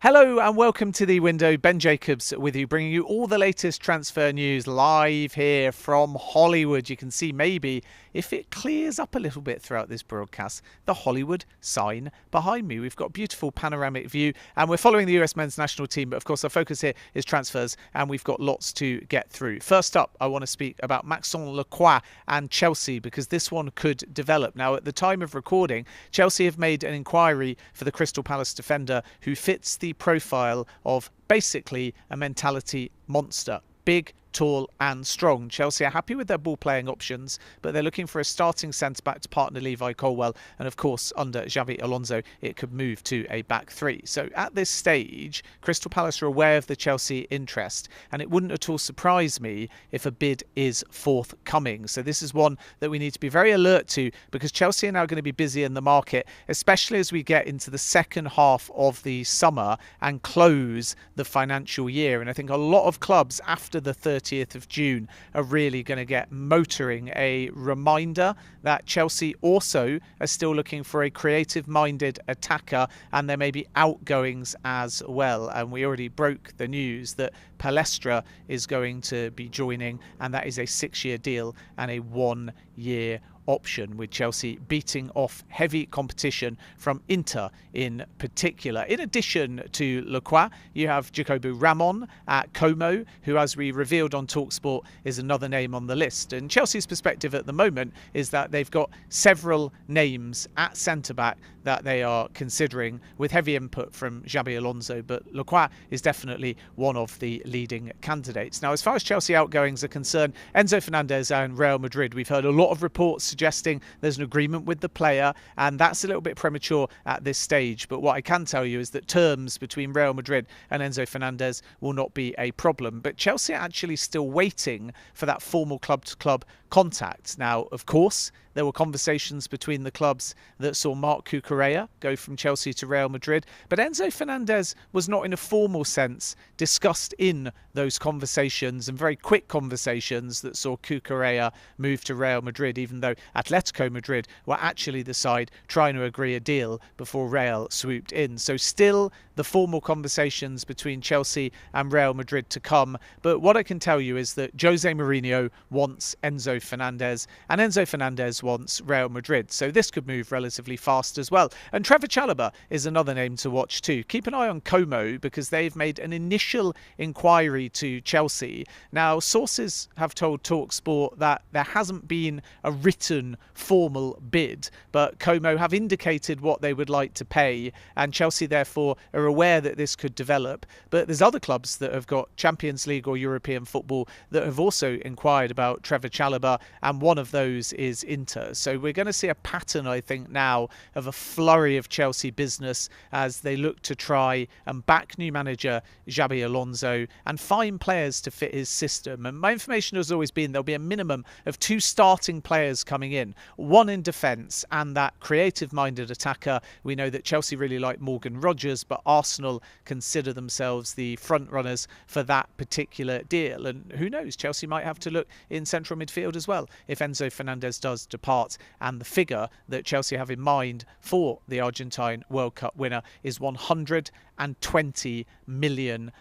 Hello and welcome to The Window. Ben Jacobs with you, bringing you all the latest transfer news live here from Hollywood. You can see maybe if it clears up a little bit throughout this broadcast, the Hollywood sign behind me. We've got a beautiful panoramic view and we're following the US men's national team. But of course, our focus here is transfers and we've got lots to get through. First up, I want to speak about Maxence Lacroix and Chelsea because this one could develop. Now, at the time of recording, Chelsea have made an inquiry for the Crystal Palace defender who fits the profile of basically a mentality monster. Big, tall and strong. Chelsea are happy with their ball playing options, but they're looking for a starting centre-back to partner Levi Colwill, and of course under Xabi Alonso it could move to a back three. So at this stage Crystal Palace are aware of the Chelsea interest, and it wouldn't at all surprise me if a bid is forthcoming. So this is one that we need to be very alert to, because Chelsea are now going to be busy in the market, especially as we get into the second half of the summer and close the financial year. And I think a lot of clubs after the 30th of June are really going to get motoring. A reminder that Chelsea also are still looking for a creative-minded attacker, and there may be outgoings as well. And we already broke the news that Palestra is going to be joining, and that is a 6-year deal and a 1-year option, with Chelsea beating off heavy competition from Inter in particular. In addition to Lacroix, you have Jacobo Ramon at Como, who, as we revealed on TalkSport, is another name on the list. And Chelsea's perspective at the moment is that they've got several names at centre-back that they are considering, with heavy input from Xabi Alonso, but Lacroix is definitely one of the leading candidates. Now, as far as Chelsea outgoings are concerned, Enzo Fernandez and Real Madrid, we've heard a lot of reports suggesting there's an agreement with the player, and that's a little bit premature at this stage. But what I can tell you is that terms between Real Madrid and Enzo Fernandez will not be a problem. But Chelsea are actually still waiting for that formal club-to-club contact. Now, of course, there were conversations between the clubs that saw Marc Cucurella go from Chelsea to Real Madrid, but Enzo Fernandez was not in a formal sense discussed in those conversations, and very quick conversations that saw Cucurella move to Real Madrid, even though Atletico Madrid were actually the side trying to agree a deal before Real swooped in. So still the formal conversations between Chelsea and Real Madrid to come. But what I can tell you is that Jose Mourinho wants Enzo Fernandez, and Enzo Fernandez wants Real Madrid. So this could move relatively fast as well. And Trevor Chalobah is another name to watch too. Keep an eye on Como, because they've made an initial inquiry to Chelsea. Now, sources have told TalkSport that there hasn't been a written formal bid, but Como have indicated what they would like to pay, and Chelsea therefore are aware that this could develop. But there's other clubs that have got Champions League or European football that have also inquired about Trevor Chalobah, and one of those is Inter. So we're going to see a pattern, I think, now of a flurry of Chelsea business as they look to try and back new manager Xabi Alonso and find players to fit his system. And my information has always been there'll be a minimum of 2 starting players coming in, one in defence and that creative-minded attacker. We know that Chelsea really like Morgan Rogers, but Arsenal consider themselves the front runners for that particular deal. And who knows, Chelsea might have to look in central midfield as well if Enzo Fernandez does depart. And the figure that Chelsea have in mind for the Argentine World Cup winner is £120 million.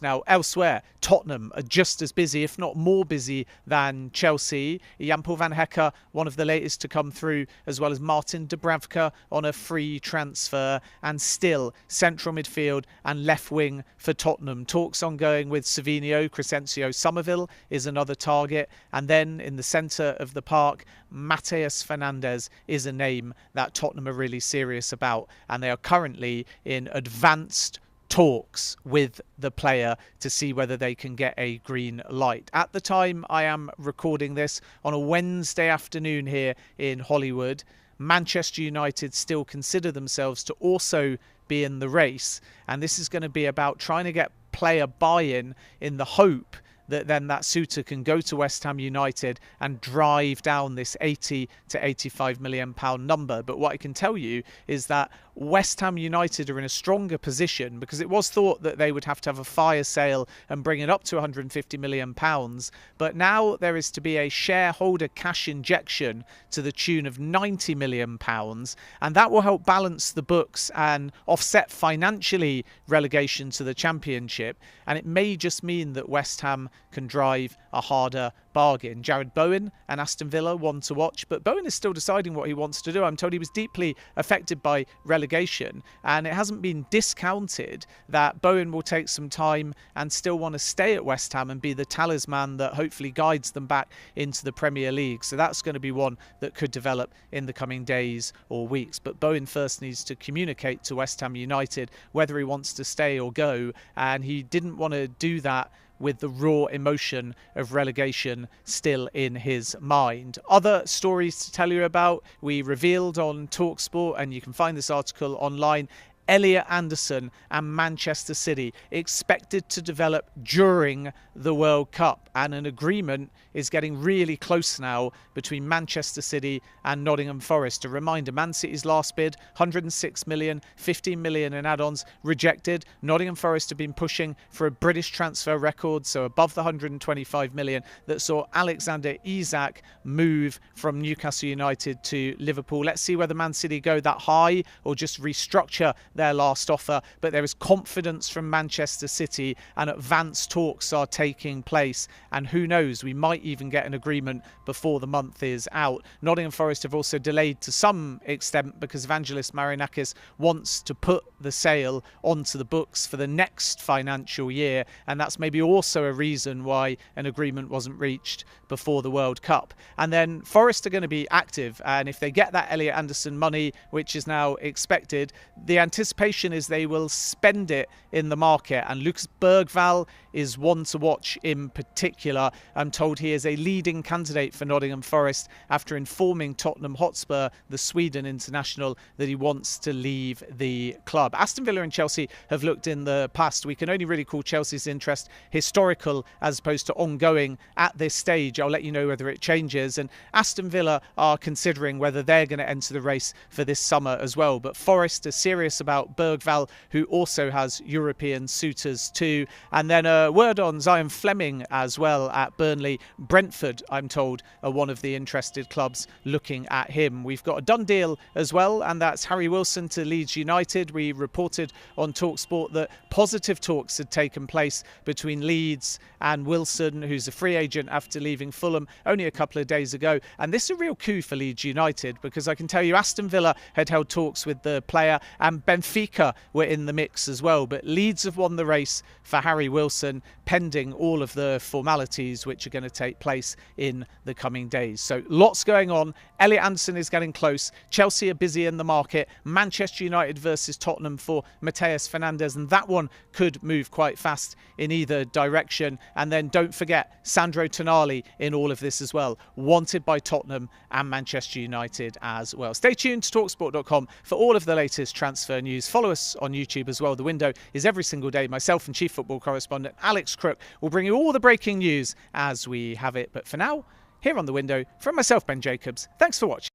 Now, elsewhere, Tottenham are just as busy, if not more busy, than Chelsea. Jan-Paul van Hecke, one of the latest to come through, as well as Martin Dubravka on a free transfer, and still central midfield and left wing for Tottenham. Talks ongoing with Savinho. Crescencio Somerville is another target. And then in the centre of the park, Mateus Fernandes is a name that Tottenham are really serious about, and they are currently in advanced talks with the player to see whether they can get a green light. At the time I am recording this on a Wednesday afternoon here in Hollywood, Manchester United still consider themselves to also be in the race, and this is going to be about trying to get player buy-in in the hope that then that suitor can go to West Ham United and drive down this 80 to 85 million pound number. But what I can tell you is that West Ham United are in a stronger position, because it was thought that they would have to have a fire sale and bring it up to 150 million pounds. But now there is to be a shareholder cash injection to the tune of 90 million pounds, and that will help balance the books and offset financially relegation to the Championship. And it may just mean that West Ham can drive a harder bargain. Jared Bowen and Aston Villa, one to watch, but Bowen is still deciding what he wants to do. I'm told he was deeply affected by relegation, and it hasn't been discounted that Bowen will take some time and still want to stay at West Ham and be the talisman that hopefully guides them back into the Premier League. So that's going to be one that could develop in the coming days or weeks. But Bowen first needs to communicate to West Ham United whether he wants to stay or go, and he didn't want to do that with the raw emotion of relegation still in his mind. Other stories to tell you about, we revealed on TalkSport, and you can find this article online. Elliot Anderson and Manchester City expected to develop during the World Cup, and an agreement is getting really close now between Manchester City and Nottingham Forest. A reminder, Man City's last bid, 106 million, 15 million in add-ons, rejected. Nottingham Forest have been pushing for a British transfer record, so above the 125 million, that saw Alexander Isak move from Newcastle United to Liverpool. Let's see whether Man City go that high or just restructure their last offer. But there is confidence from Manchester City, and advanced talks are taking place, and who knows, we might even get an agreement before the month is out. Nottingham Forest have also delayed to some extent because Evangelos Marinakis wants to put the sale onto the books for the next financial year, and that's maybe also a reason why an agreement wasn't reached before the World Cup. And then Forest are going to be active, and if they get that Elliot Anderson money, which is now expected, the anticipation is they will spend it in the market, and Lucas Bergvall is one to watch in particular. I'm told he is a leading candidate for Nottingham Forest after informing Tottenham Hotspur, the Sweden international, that he wants to leave the club. Aston Villa and Chelsea have looked in the past. We can only really call Chelsea's interest historical as opposed to ongoing at this stage. I'll let you know whether it changes. And Aston Villa are considering whether they're going to enter the race for this summer as well. But Forest are serious about Bergvall, who also has European suitors too. And then a word on Zion Fleming as well at Burnley. Brentford, I'm told, are one of the interested clubs looking at him. We've got a done deal as well, and that's Harry Wilson to Leeds United. We reported on TalkSport that positive talks had taken place between Leeds and Wilson, who's a free agent after leaving Fulham only a couple of days ago. And this is a real coup for Leeds United, because I can tell you Aston Villa had held talks with the player, and Benfica were in the mix as well. But Leeds have won the race for Harry Wilson, pending all of the formalities which are going to take place in the coming days. So lots going on. Elliot Anderson is getting close. Chelsea are busy in the market. Manchester United versus Tottenham for Mateus Fernandes, and that one could move quite fast in either direction. And then don't forget Sandro Tonali in all of this as well, wanted by Tottenham and Manchester United as well. Stay tuned to talksport.com for all of the latest transfer news. Follow us on YouTube as well. The window is every single day. Myself and Chief Football Correspondent Alex Crook will bring you all the breaking news as we have it. But for now, here on The Window, from myself, Ben Jacobs, thanks for watching.